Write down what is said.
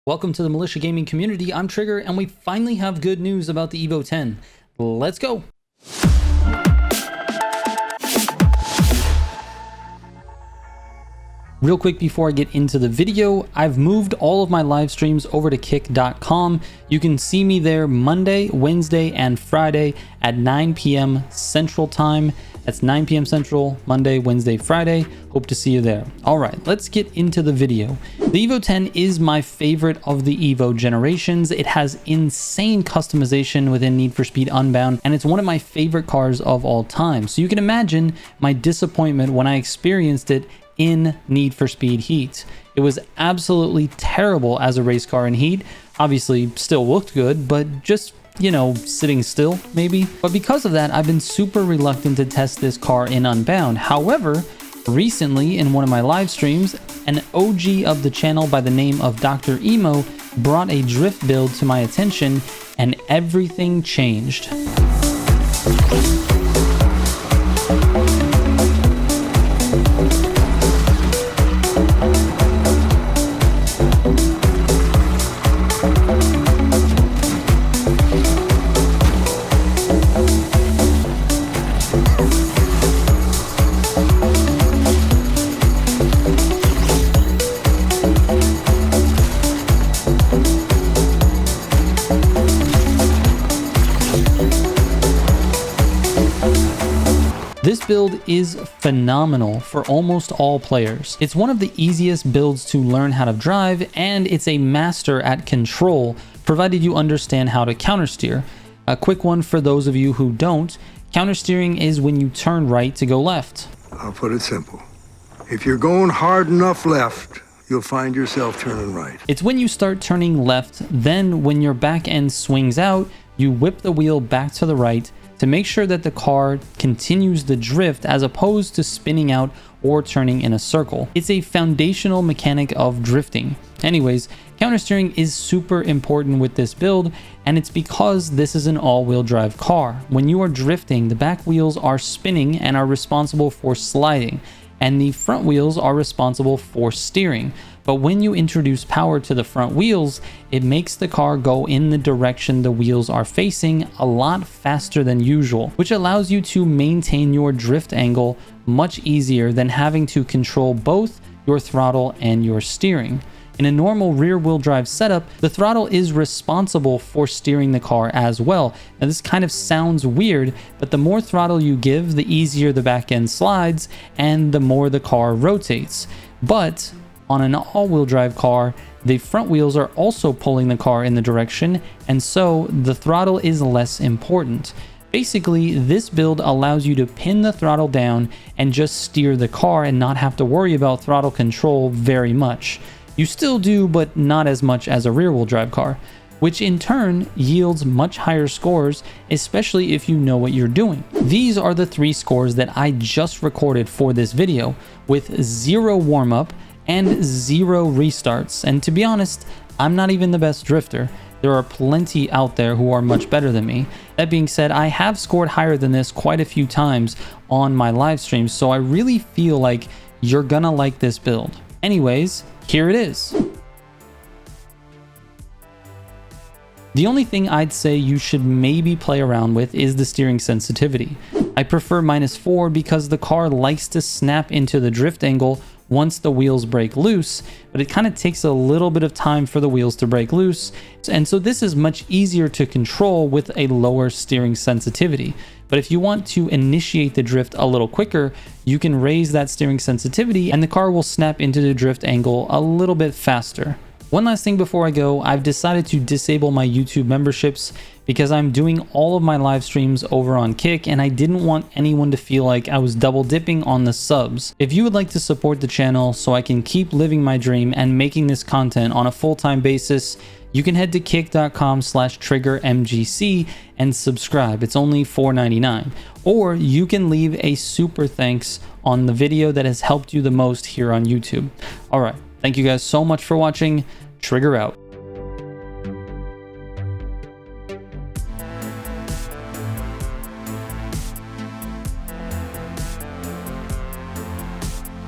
Welcome to the Militia Gaming community. I'm Trigger, and we finally have good news about the EVO 10. Let's go. Real quick before I get into the video, I've moved all of my live streams over to kick.com. You can see me there Monday, Wednesday, and Friday at 9 p.m. Central Time. That's 9 p.m. Central, Monday, Wednesday, Friday. Hope to see you there. All right, let's get into the video. The EVO 10 is my favorite of the EVO generations. It has insane customization within Need for Speed Unbound, and it's one of my favorite cars of all time. So you can imagine my disappointment when I experienced it in Need for Speed Heat. It was absolutely terrible as a race car in Heat. Obviously still looked good, but just, you know, sitting still maybe. But because of that, I've been super reluctant to test this car in Unbound. However, recently in one of my live streams, an OG of the channel by the name of Dr. Emo brought a drift build to my attention, and everything changed. This build is phenomenal for almost all players. It's one of the easiest builds to learn how to drive, and it's a master at control, provided you understand how to countersteer. A quick one for those of you who don't: countersteering is when you turn right to go left. I'll put it simple. If you're going hard enough left, you'll find yourself turning right. It's when you start turning left, then when your back end swings out, you whip the wheel back to the right to make sure that the car continues the drift as opposed to spinning out or turning in a circle. It's a foundational mechanic of drifting. Anyways, countersteering is super important with this build, and it's because this is an all-wheel drive car. When you are drifting, the back wheels are spinning and are responsible for sliding, and the front wheels are responsible for steering. But when you introduce power to the front wheels, it makes the car go in the direction the wheels are facing a lot faster than usual, which allows you to maintain your drift angle much easier than having to control both your throttle and your steering. In a normal rear-wheel drive setup, the throttle is responsible for steering the car as well. Now this kind of sounds weird, but the more throttle you give, the easier the back end slides and the more the car rotates. But on an all-wheel drive car, the front wheels are also pulling the car in the direction, and so the throttle is less important. Basically, this build allows you to pin the throttle down and just steer the car and not have to worry about throttle control very much. You still do, but not as much as a rear-wheel drive car, which in turn yields much higher scores, especially if you know what you're doing. These are the 3 scores that I just recorded for this video, with 0 warm-up and 0 restarts. And to be honest, I'm not even the best drifter. There are plenty out there who are much better than me. That being said, I have scored higher than this quite a few times on my live streams, so I really feel like you're gonna like this build. Anyways, here it is. The only thing I'd say you should maybe play around with is the steering sensitivity. I prefer -4 because the car likes to snap into the drift angle once the wheels break loose, but it kind of takes a little bit of time for the wheels to break loose, and so this is much easier to control with a lower steering sensitivity. But if you want to initiate the drift a little quicker, you can raise that steering sensitivity and the car will snap into the drift angle a little bit faster. One last thing before I go, I've decided to disable my YouTube memberships because I'm doing all of my live streams over on Kick, and I didn't want anyone to feel like I was double dipping on the subs. If you would like to support the channel so I can keep living my dream and making this content on a full-time basis, you can head to kick.com/triggermgc and subscribe. It's only $4.99. Or you can leave a super thanks on the video that has helped you the most here on YouTube. All right. Thank you guys so much for watching. Trigger out.